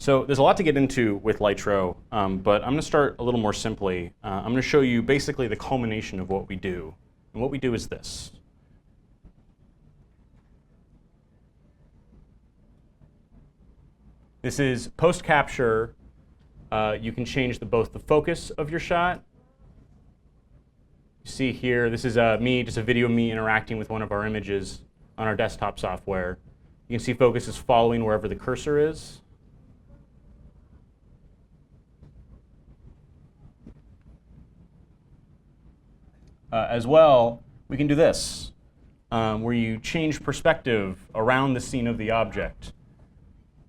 So there's a lot to get into with Lytro, but I'm going to start a little more simply. I'm going to show you basically the culmination of what we do. And what we do is this. This is post-capture. You can change both the focus of your shot. You see here, this is just a video of me interacting with one of our images on our desktop software. You can see focus is following wherever the cursor is. As well, we can do this, where you change perspective around the scene of the object.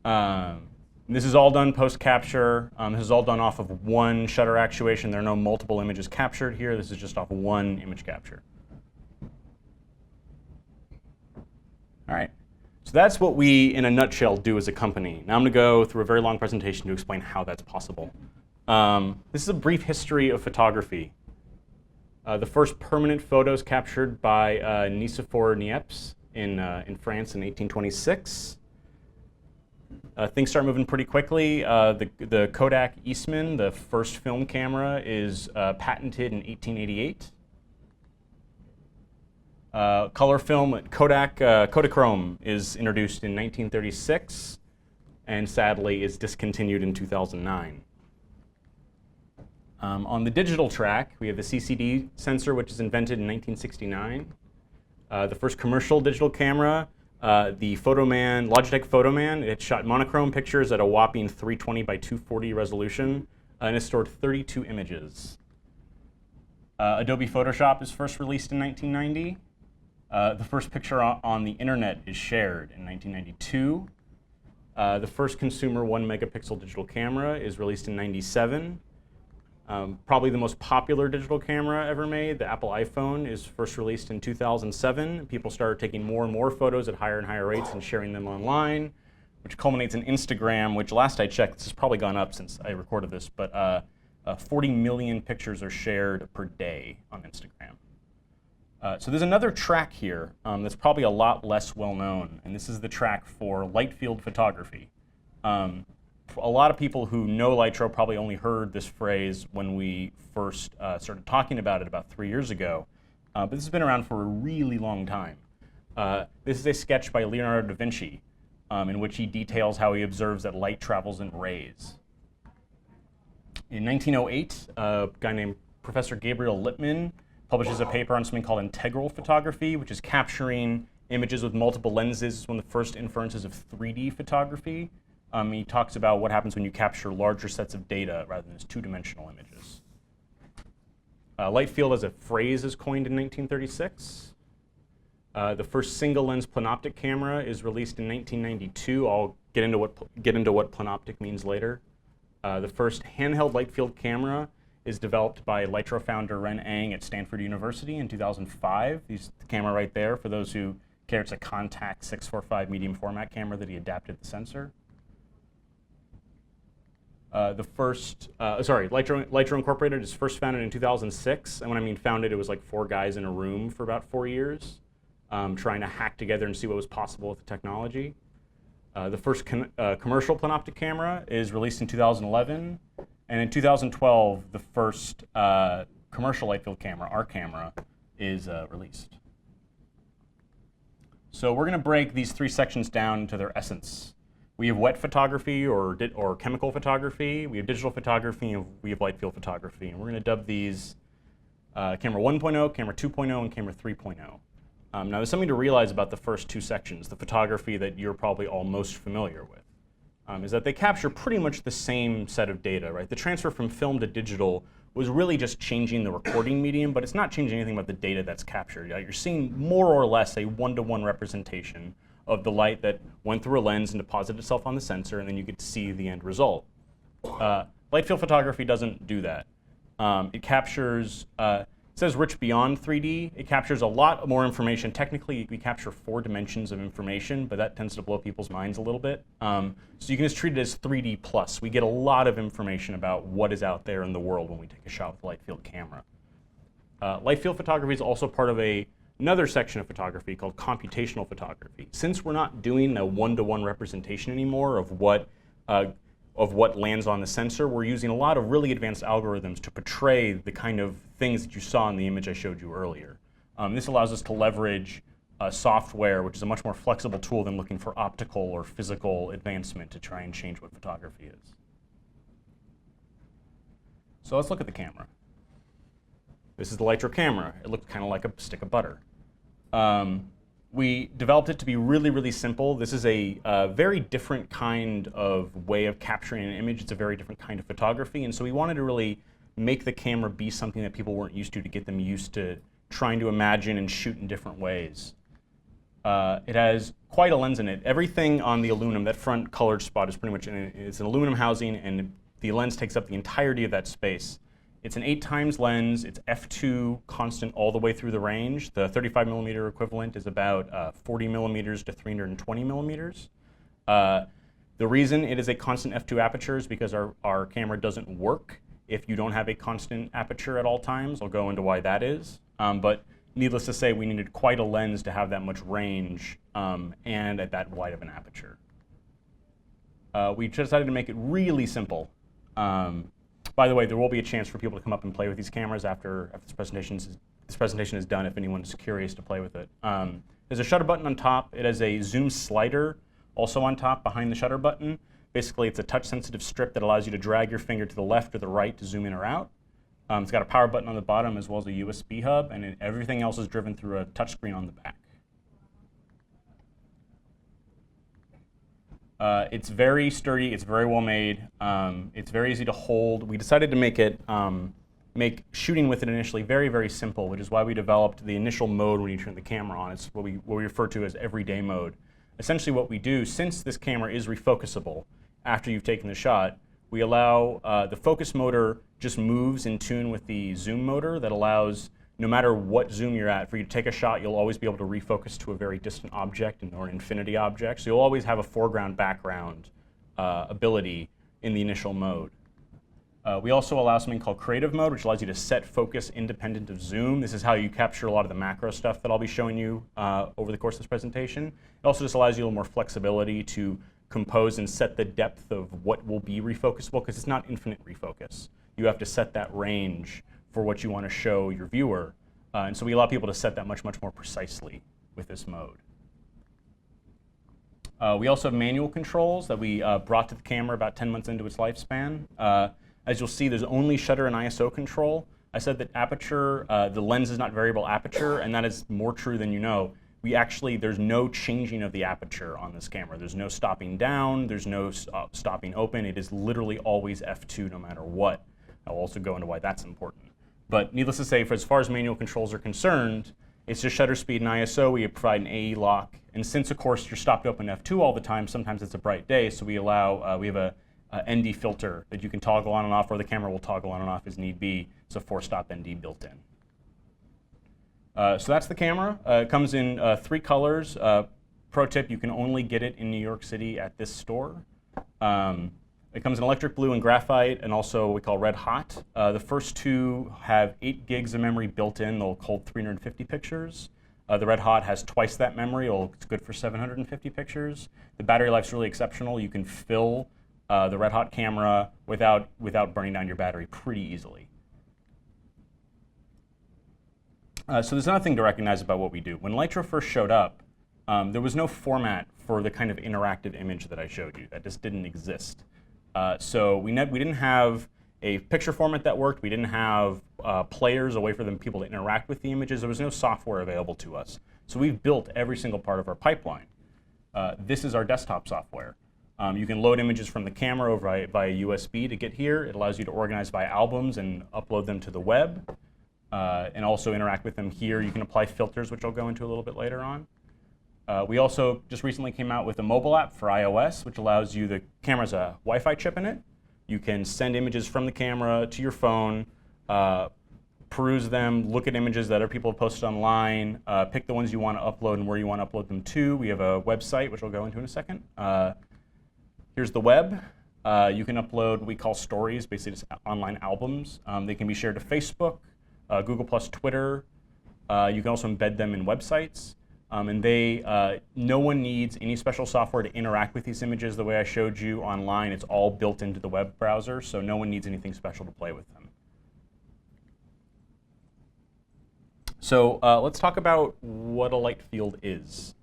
This is all done post-capture. This is all done off of one shutter actuation. There are no multiple images captured here. This is just off one image capture. All right. So that's what we, in a nutshell, do as a company. Now I'm going to go through a very long presentation to explain how that's possible. This is a brief history of photography. The first permanent photos captured by Nicephore Niepce in France in 1826. Things start moving pretty quickly. The Kodak Eastman, the first film camera, is patented in 1888. Color film, Kodachrome is introduced in 1936, and sadly is discontinued in 2009. On the digital track, we have the CCD sensor, which is invented in 1969. The first commercial digital camera, the Logitech Photoman, it shot monochrome pictures at a whopping 320 by 240 resolution, and it stored 32 images. Adobe Photoshop is first released in 1990. The first picture on the internet is shared in 1992. The first consumer 1 megapixel digital camera is released in 1997. Probably the most popular digital camera ever made, the Apple iPhone, is first released in 2007. People started taking more and more photos at higher and higher rates and sharing them online, which culminates in Instagram, which last I checked, this has probably gone up since I recorded this, but 40 million pictures are shared per day on Instagram. So there's another track here that's probably a lot less well known, and this is the track for light field photography. A lot of people who know Lytro probably only heard this phrase when we first started talking about it about 3 years ago. But this has been around for a really long time. This is a sketch by Leonardo da Vinci in which he details how he observes that light travels in rays. In 1908, a guy named Professor Gabriel Lippmann publishes a paper on something called integral photography, which is capturing images with multiple lenses. It's one of the first inferences of 3D photography. He talks about what happens when you capture larger sets of data rather than just two-dimensional images. Light field as a phrase is coined in 1936. The first single-lens planoptic camera is released in 1992. I'll get into what planoptic means later. The first handheld light field camera is developed by Lytro founder Ren Ang at Stanford University in 2005. The camera right there, for those who care, it's a Contact 645 medium format camera that he adapted the sensor. Lytro Incorporated is first founded in 2006, and when I mean founded, it was like 4 guys in a room for about 4 years, trying to hack together and see what was possible with the technology. The first commercial planoptic camera is released in 2011, and in 2012, the first commercial light field camera, our camera, is released. So we're going to break these 3 sections down into their essence. We have wet photography or chemical photography. We have digital photography, and we have light field photography. And we're going to dub these camera 1.0, camera 2.0, and camera 3.0. Now, there's something to realize about the first 2 sections, the photography that you're probably all most familiar with, is that they capture pretty much the same set of data, right? The transfer from film to digital was really just changing the recording medium, but it's not changing anything about the data that's captured. You're seeing more or less a one-to-one representation of the light that went through a lens and deposited itself on the sensor, and then you get to see the end result. Light field photography doesn't do that. It captures, it says rich beyond 3D. It captures a lot more information. Technically, we capture 4 dimensions of information, but that tends to blow people's minds a little bit. So you can just treat it as 3D plus. We get a lot of information about what is out there in the world when we take a shot with a light field camera. Light field photography is also part of another section of photography called computational photography. Since we're not doing a one-to-one representation anymore of what of what lands on the sensor, we're using a lot of really advanced algorithms to portray the kind of things that you saw in the image I showed you earlier. This allows us to leverage software, which is a much more flexible tool than looking for optical or physical advancement to try and change what photography is. So let's look at the camera. This is the Lytro camera. It looks kind of like a stick of butter. We developed it to be really, really simple. This is a very different kind of way of capturing an image. It's a very different kind of photography. And so we wanted to really make the camera be something that people weren't used to get them used to trying to imagine and shoot in different ways. It has quite a lens in it. Everything on the aluminum, that front colored spot is pretty much it's an aluminum housing, and the lens takes up the entirety of that space. It's an 8x lens. It's f2 constant all the way through the range. The 35mm equivalent is about 40mm to 320mm. The reason it is a constant f2 aperture is because our camera doesn't work if you don't have a constant aperture at all times. I'll go into why that is. But needless to say, we needed quite a lens to have that much range and at that wide of an aperture. We decided to make it really simple. By the way, there will be a chance for people to come up and play with these cameras after this presentation is done if anyone's curious to play with it. There's a shutter button on top. It has a zoom slider also on top behind the shutter button. Basically, it's a touch-sensitive strip that allows you to drag your finger to the left or the right to zoom in or out. It's got a power button on the bottom as well as a USB hub, and everything else is driven through a touchscreen on the back. It's very sturdy, it's very well made, it's very easy to hold. We decided to make shooting with it initially very, very simple, which is why we developed the initial mode when you turn the camera on. It's what we refer to as everyday mode. Essentially what we do, since this camera is refocusable after you've taken the shot, we allow the focus motor just moves in tune with the zoom motor that allows, no matter what zoom you're at, for you to take a shot, you'll always be able to refocus to a very distant object or an infinity object. So you'll always have a foreground-background ability in the initial mode. We also allow something called creative mode, which allows you to set focus independent of zoom. This is how you capture a lot of the macro stuff that I'll be showing you over the course of this presentation. It also just allows you a little more flexibility to compose and set the depth of what will be refocusable, because it's not infinite refocus. You have to set that range for what you want to show your viewer. And so we allow people to set that much, much more precisely with this mode. We also have manual controls that we brought to the camera about 10 months into its lifespan. As you'll see, there's only shutter and ISO control. I said that aperture, the lens is not variable aperture, and that is more true than you know. There's no changing of the aperture on this camera. There's no stopping down, there's no stopping open. It is literally always f2 no matter what. I'll also go into why that's important. But needless to say, for as far as manual controls are concerned, it's just shutter speed and ISO. We provide an AE lock. And since, of course, you're stopped open f2 all the time, sometimes it's a bright day, so we have a ND filter that you can toggle on and off, or the camera will toggle on and off as need be. It's a 4-stop ND built in. So that's the camera. It comes in 3 colors. Pro tip, you can only get it in New York City at this store. It comes in electric blue and graphite, and also what we call red hot. The first 2 have 8 gigs of memory built in. They'll hold 350 pictures. The red hot has twice that memory. It's good for 750 pictures. The battery life's really exceptional. You can fill the red hot camera without burning down your battery pretty easily. So there's another thing to recognize about what we do. When Lytro first showed up, there was no format for the kind of interactive image that I showed you. That just didn't exist. So we didn't have a picture format that worked. We didn't have players, a way for people to interact with the images. There was no software available to us. So we've built every single part of our pipeline. This is our desktop software. You can load images from the camera over via USB to get here. It allows you to organize by albums and upload them to the web, and also interact with them here. You can apply filters, which I'll go into a little bit later on. We also just recently came out with a mobile app for iOS, which allows you, the camera's a Wi-Fi chip in it. You can send images from the camera to your phone, peruse them, look at images that other people have posted online, pick the ones you want to upload and where you want to upload them to. We have a website, which I'll go into in a second. Here's the web. You can upload what we call stories, basically just online albums. They can be shared to Facebook, Google+, Twitter. You can also embed them in websites. And no one needs any special software to interact with these images the way I showed you online. It's all built into the web browser, so no one needs anything special to play with them. So let's talk about what a light field is.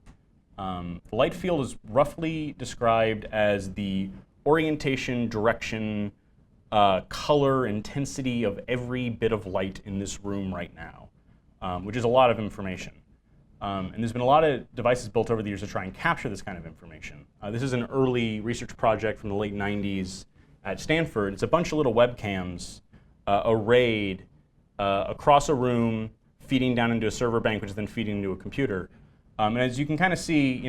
The light field is roughly described as the orientation, direction, color, intensity of every bit of light in this room right now, which is a lot of information. And there's been a lot of devices built over the years to try and capture this kind of information. This is an early research project from the late 90s at Stanford. It's a bunch of little webcams arrayed across a room, feeding down into a server bank, which is then feeding into a computer. And as you can kind of see,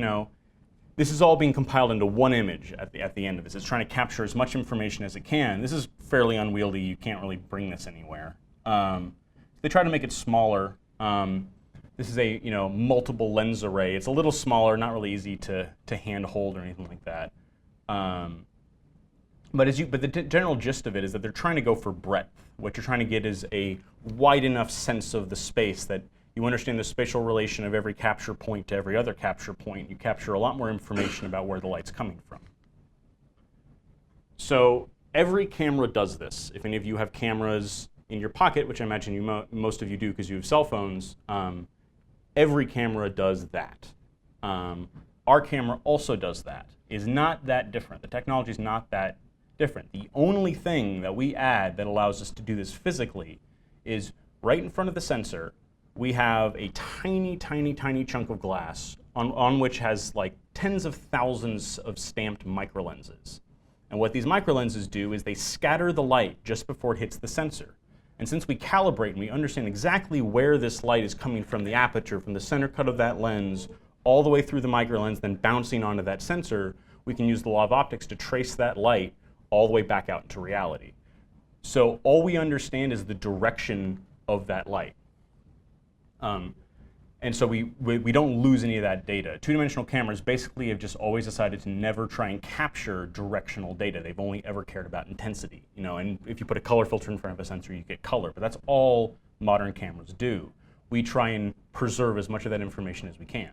this is all being compiled into one image at the end of this. It's trying to capture as much information as it can. This is fairly unwieldy. You can't really bring this anywhere. They try to make it smaller. This is a multiple lens array. It's a little smaller, not really easy to hand hold or anything like that. But the general gist of it is that they're trying to go for breadth. What you're trying to get is a wide enough sense of the space that you understand the spatial relation of every capture point to every other capture point. You capture a lot more information about where the light's coming from. So every camera does this. If any of you have cameras in your pocket, which I imagine most of you do because you have cell phones, every camera does that. Our camera also does that. It's not that different. The technology is not that different. The only thing that we add that allows us to do this physically is right in front of the sensor, we have a tiny, tiny, tiny chunk of glass on which has like tens of thousands of stamped microlenses. And what these microlenses do is they scatter the light just before it hits the sensor. And since we calibrate and we understand exactly where this light is coming from the aperture, from the center cut of that lens, all the way through the microlens, then bouncing onto that sensor, we can use the law of optics to trace that light all the way back out into reality. So all we understand is the direction of that light. And so we don't lose any of that data. Two-dimensional cameras basically have just always decided to never try and capture directional data. They've only ever cared about intensity. And if you put a color filter in front of a sensor, you get color. But that's all modern cameras do. We try and preserve as much of that information as we can.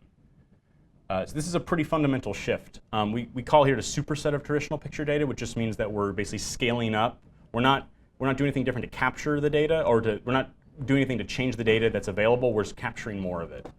So this is a pretty fundamental shift. We call here a superset of traditional picture data, which just means that we're basically scaling up. We're not doing anything different to capture the data, or we're not doing anything to change the data that's available. We're just capturing more of it.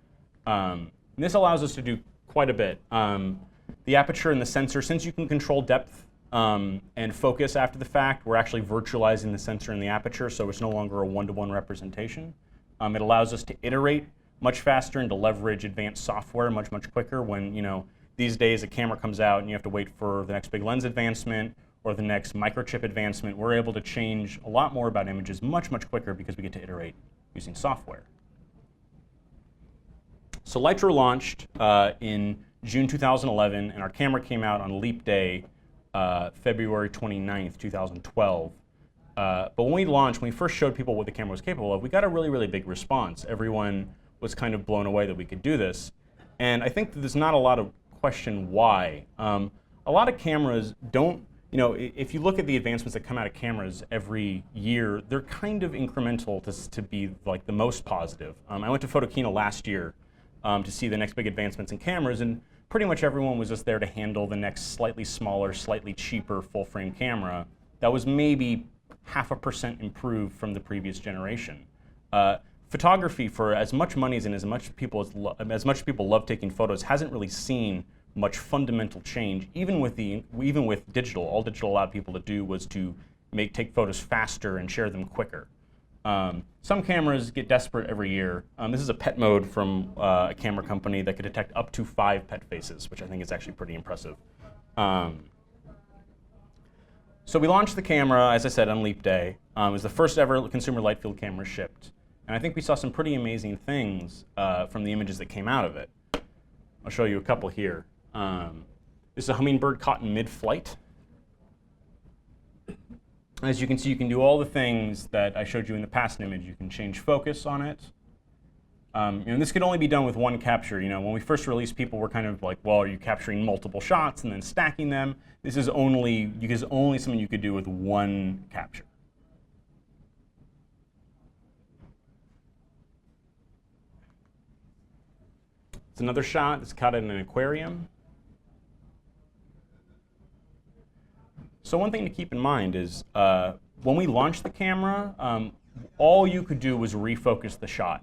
And this allows us to do quite a bit. The aperture and the sensor, since you can control depth and focus after the fact, we're actually virtualizing the sensor and the aperture, so it's no longer a one-to-one representation. It allows us to iterate much faster and to leverage advanced software much, much quicker when, these days a camera comes out and you have to wait for the next big lens advancement or the next microchip advancement. We're able to change a lot more about images much, much quicker because we get to iterate using software. So Lytro launched in June 2011, and our camera came out on Leap Day, February 29th, 2012. But when we first showed people what the camera was capable of, we got a really, really big response. Everyone was kind of blown away that we could do this. And I think that there's not a lot of question why. A lot of cameras don't, if you look at the advancements that come out of cameras every year, they're kind of incremental to be like the most positive. I went to Photokina last year to see the next big advancements in cameras, and pretty much everyone was just there to handle the next slightly smaller, slightly cheaper full-frame camera that was maybe 0.5% improved from the previous generation. Photography, for as much money and as much people love taking photos, hasn't really seen much fundamental change. Even with digital, all digital allowed people to do was to take photos faster and share them quicker. Some cameras get desperate every year. This is a pet mode from a camera company that could detect up to 5 pet faces, which I think is actually pretty impressive. So we launched the camera, as I said, on Leap Day. It was the first ever consumer light field camera shipped. And I think we saw some pretty amazing things from the images that came out of it. I'll show you a couple here. This is a hummingbird caught in mid-flight. As you can see, you can do all the things that I showed you in the past image. You can change focus on it. This could only be done with one capture. When we first released, people were kind of like, well, are you capturing multiple shots and then stacking them? This is only something you could do with one capture. It's another shot that's caught in an aquarium. So one thing to keep in mind is when we launched the camera, all you could do was refocus the shot.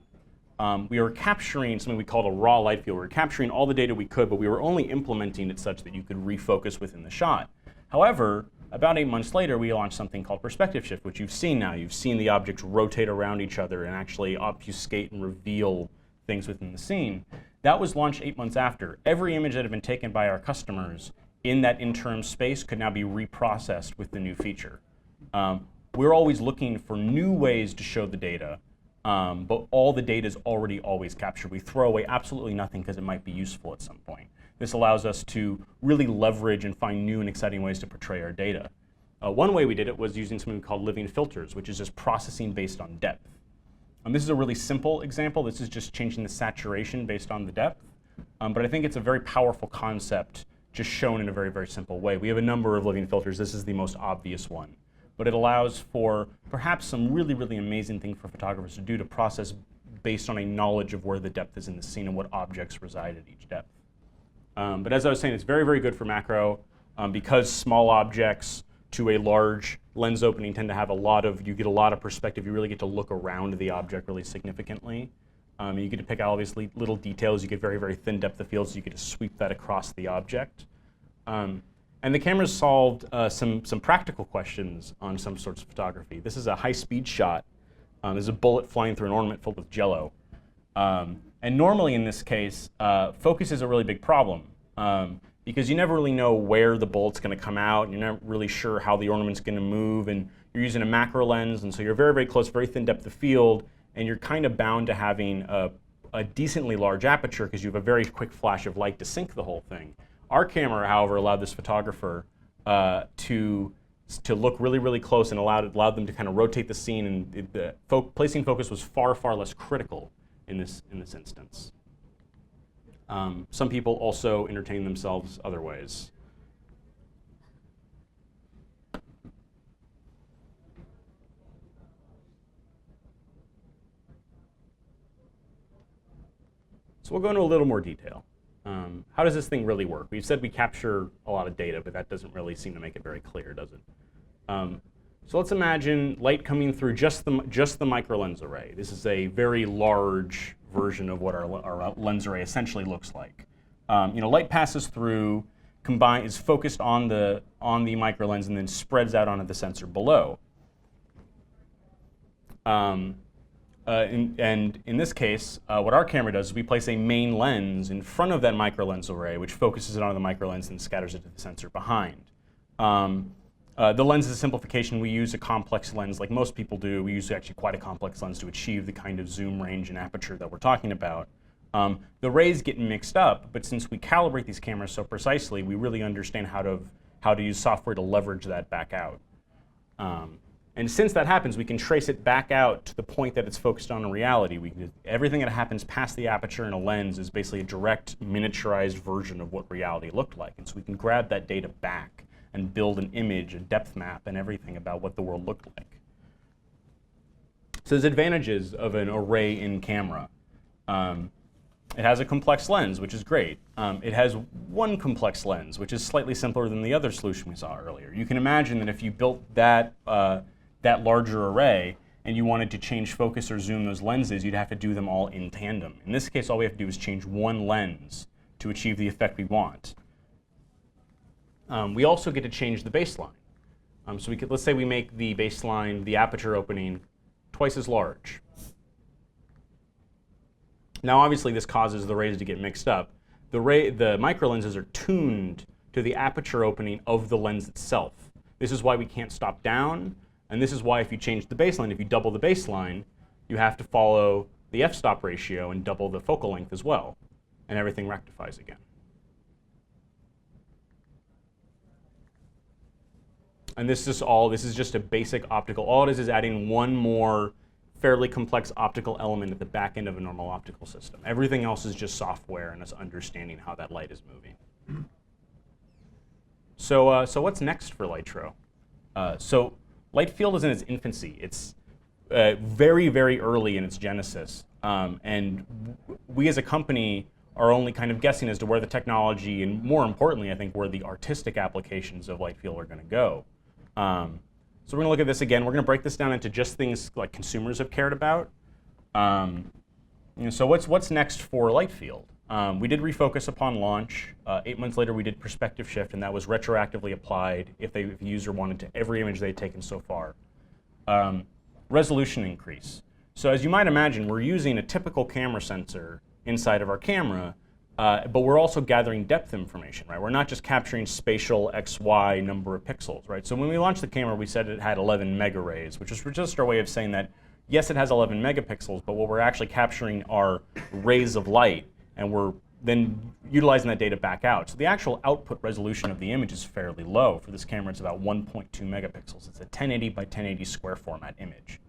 We were capturing something we called a raw light field. We were capturing all the data we could, but we were only implementing it such that you could refocus within the shot. However, about 8 months later, we launched something called perspective shift, which you've seen now. You've seen the objects rotate around each other and actually obfuscate and reveal things within the scene. That was launched 8 months after. Every image that had been taken by our customers in that interim space could now be reprocessed with the new feature. We're always looking for new ways to show the data, but all the data is already always captured. We throw away absolutely nothing because it might be useful at some point. This allows us to really leverage and find new and exciting ways to portray our data. One way we did it was using something called living filters, which is just processing based on depth. This is a really simple example. This is just changing the saturation based on the depth. But I think it's a very powerful concept just shown in a very, very simple way. We have a number of living filters. This is the most obvious one. But it allows for perhaps some really, really amazing thing for photographers to do to process based on a knowledge of where the depth is in the scene and what objects reside at each depth. But as I was saying, it's very, very good for macro because small objects to a large lens opening tend to have you get a lot of perspective. You really get to look around the object really significantly. You get to pick out obviously little details. You get very, very thin depth of field, so you get to sweep that across the object. And the cameras solved some practical questions on some sorts of photography. This is a high-speed shot. There's a bullet flying through an ornament filled with jello. And normally in this case, focus is a really big problem because you never really know where the bullet's going to come out, and you're not really sure how the ornament's going to move, and you're using a macro lens, and so you're very, very close, very thin depth of field, and you're kind of bound to having a decently large aperture because you have a very quick flash of light to sync the whole thing. Our camera, however, allowed this photographer to look really, really close and allowed them to kind of rotate the scene, and placing focus was far, far less critical in this instance. Some people also entertain themselves other ways. So we'll go into a little more detail. How does this thing really work? We've said we capture a lot of data, but that doesn't really seem to make it very clear, does it? So let's imagine light coming through just the micro lens array. This is a very large version of what our lens array essentially looks like. Light passes through, is focused on the micro lens, and then spreads out onto the sensor below. And in this case, what our camera does is we place a main lens in front of that micro lens array, which focuses it onto the micro lens and scatters it to the sensor behind. The lens is a simplification. We use a complex lens like most people do. We use actually quite a complex lens to achieve the kind of zoom range and aperture that we're talking about. The rays get mixed up, but since we calibrate these cameras so precisely, we really understand how to use software to leverage that back out. And since that happens, we can trace it back out to the point that it's focused on in reality. Everything that happens past the aperture in a lens is basically a direct miniaturized version of what reality looked like. And so we can grab that data back and build an image, a depth map, and everything about what the world looked like. So there's advantages of an array in camera. It has a complex lens, which is great. It has one complex lens, which is slightly simpler than the other solution we saw earlier. You can imagine that if you built that larger array and you wanted to change focus or zoom those lenses, you'd have to do them all in tandem. In this case, all we have to do is change one lens to achieve the effect we want. We also get to change the baseline. So let's say we make the baseline, the aperture opening, twice as large. Now, obviously, this causes the rays to get mixed up. The micro lenses are tuned to the aperture opening of the lens itself. This is why we can't stop down, and this is why if you change the baseline, if you double the baseline, you have to follow the f-stop ratio and double the focal length as well, and everything rectifies again. And this is just a basic optical. All it is adding one more fairly complex optical element at the back end of a normal optical system. Everything else is just software and us understanding how that light is moving. So what's next for Lytro? So light field is in its infancy. It's very, very early in its genesis. And we as a company are only kind of guessing as to where the technology and, more importantly, I think, where the artistic applications of light field are going to go. So we're going to look at this again. We're going to break this down into just things like consumers have cared about. So what's next for light field? We did refocus upon launch. 8 months later, we did perspective shift, and that was retroactively applied if the user wanted to every image they'd taken so far. Resolution increase. So as you might imagine, we're using a typical camera sensor inside of our camera, but we're also gathering depth information, right? We're not just capturing spatial X, Y number of pixels, right? So when we launched the camera, we said it had 11 megarays, which is just our way of saying that, yes, it has 11 megapixels, but what we're actually capturing are rays of light, and we're then utilizing that data back out. So the actual output resolution of the image is fairly low. For this camera, it's about 1.2 megapixels. It's a 1080 by 1080 square format image.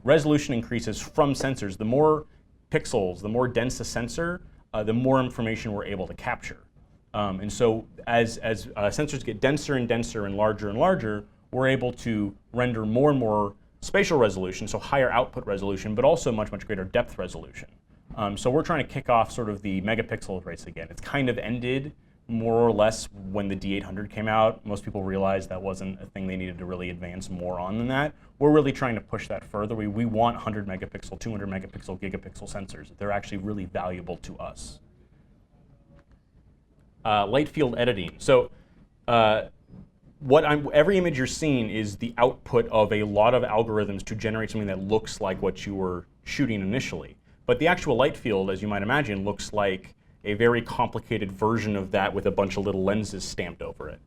Resolution increases from sensors. The more pixels, the more dense the sensor, the more information we're able to capture. And so as sensors get denser and denser and larger, we're able to render more and more spatial resolution, so higher output resolution, but also much greater depth resolution. So we're trying to kick off sort of the megapixel race again. It's kind of ended more or less when the D800 came out. Most people realized that wasn't a thing they needed to really advance more on than that. We're really trying to push that further. We want 100 megapixel, 200 megapixel, gigapixel sensors. They're actually really valuable to us. Light field editing. So every image you're seeing is the output of a lot of algorithms to generate something that looks like what you were shooting initially. But the actual light field, as you might imagine, looks like a very complicated version of that with a bunch of little lenses stamped over it.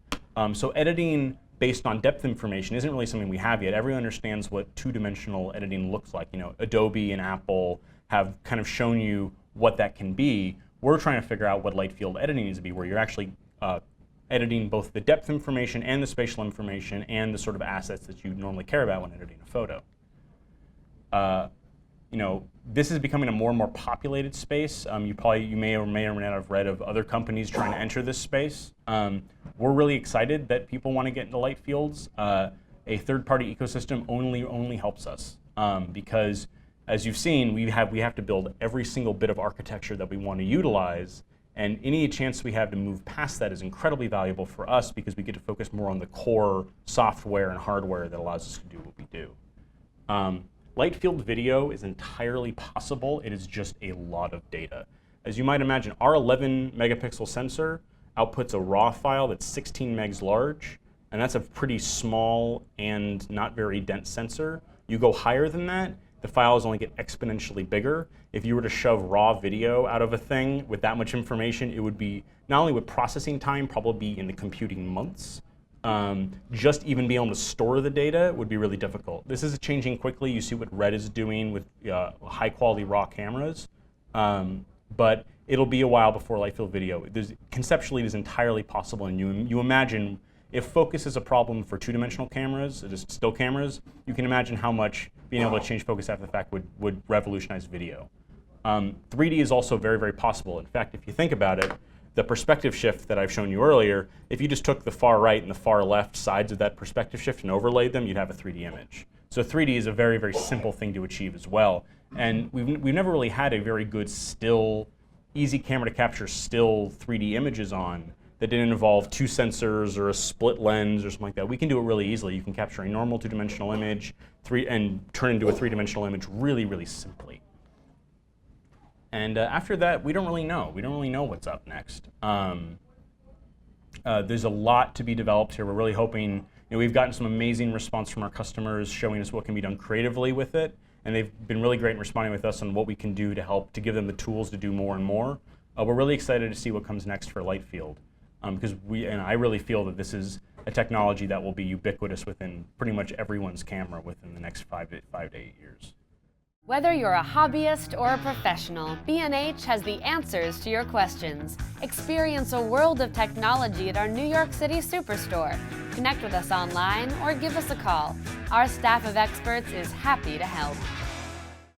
So editing based on depth information isn't really something we have yet. Everyone understands what two-dimensional editing looks like. You know, Adobe and Apple have kind of shown you what that can be. We're trying to figure out what light field editing needs to be, where you're actually editing both the depth information and the spatial information and the sort of assets that you normally care about when editing a photo. This is becoming a more and more populated space. You may or may not have read of other companies trying to enter this space. We're really excited that people want to get into light fields. A third-party ecosystem only helps us because, as you've seen, we have to build every single bit of architecture that we want to utilize, and any chance we have to move past that is incredibly valuable for us because we get to focus more on the core software and hardware that allows us to do what we do. Light field video is entirely possible. It is just a lot of data. As you might imagine, our 11 megapixel sensor outputs a raw file that's 16 megs large, and that's a pretty small and not very dense sensor. You go higher than that, the files only get exponentially bigger. If you were to shove raw video out of a thing with that much information, it would be, not only would processing time probably be in the computing months, just even being able to store the data would be really difficult. This is changing quickly. You see what Red is doing with high quality raw cameras, but it'll be a while before light field video. Conceptually, it is entirely possible, and you imagine if focus is a problem for two-dimensional cameras, just still cameras, you can imagine how much being able to change focus after the fact would revolutionize video. 3D is also very possible. In fact, if you think about it, the perspective shift that I've shown you earlier, if you just took the far right and the far left sides of that perspective shift and overlaid them, you'd have a 3D image. So 3D is a very simple thing to achieve as well. And we've never really had a very good still, easy camera to capture still 3D images on that didn't involve two sensors or a split lens or something like that. We can do it really easily. You can capture a normal two-dimensional image and turn into a three-dimensional image really simply. And after that, we don't really know. We don't really know what's up next. There's a lot to be developed here. We're really hoping, we've gotten some amazing response from our customers showing us what can be done creatively with it. And they've been really great in responding with us on what we can do to help to give them the tools to do more and more. We're really excited to see what comes next for light field. Because I really feel that this is a technology that will be ubiquitous within pretty much everyone's camera within the next 5 to 8 years. Whether you're a hobbyist or a professional, B&H has the answers to your questions. Experience a world of technology at our New York City Superstore. Connect with us online or give us a call. Our staff of experts is happy to help.